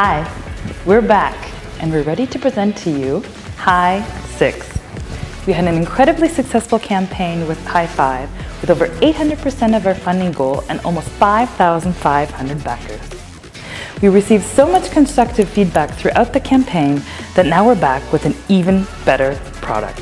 Hi, we're back and we're ready to present to you Hi6. We had an incredibly successful campaign with Hi5 with over 800% of our funding goal and almost 5,500 backers. We received so much constructive feedback throughout the campaign that now we're back with an even better product.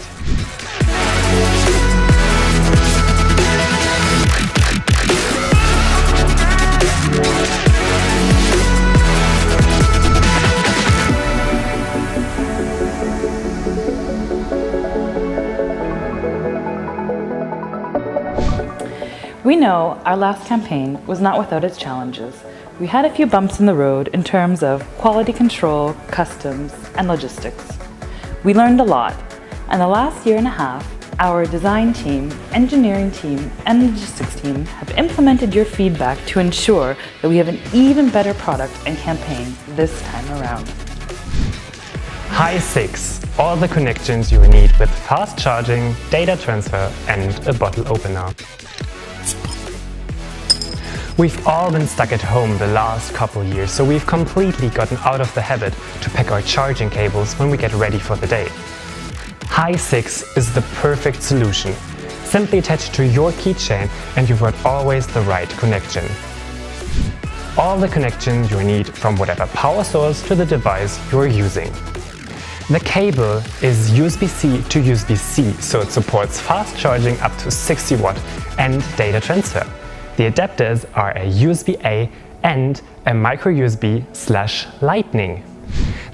We know our last campaign was not without its challenges. We had a few bumps in the road in terms of quality control, customs, and logistics. We learned a lot, and the last year and a half, our design team, engineering team, and logistics team have implemented your feedback to ensure that we have an even better product and campaign this time around. Hi6, all the connections you need with fast charging, data transfer, and a bottle opener. We've all been stuck at home the last couple years, so we've completely gotten out of the habit to pack our charging cables when we get ready for the day. Hi6 is the perfect solution. Simply attach it to your keychain and you've got always the right connection. All the connections you need from whatever power source to the device you're using. The cable is USB-C to USB-C, so it supports fast charging up to 60 watt and data transfer. The adapters are a USB-A and a micro USB/Lightning.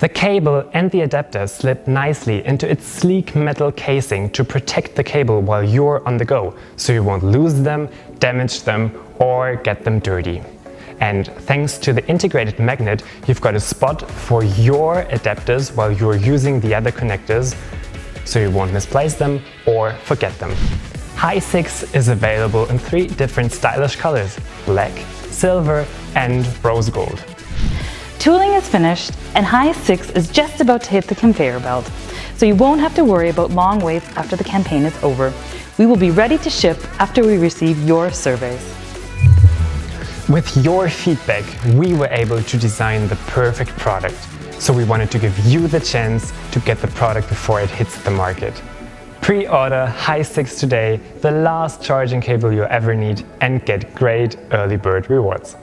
The cable and the adapter slip nicely into its sleek metal casing to protect the cable while you're on the go, so you won't lose them, damage them, or get them dirty. And thanks to the integrated magnet, you've got a spot for your adapters while you're using the other connectors, so you won't misplace them or forget them. Hi6 is available in 3 different stylish colors: black, silver, and rose gold. Tooling is finished and Hi6 is just about to hit the conveyor belt, so you won't have to worry about long waits after the campaign is over. We will be ready to ship after we receive your surveys. With your feedback, we were able to design the perfect product, so we wanted to give you the chance to get the product before it hits the market. Pre-order Hi6 today, the last charging cable you ever need, and get great early bird rewards.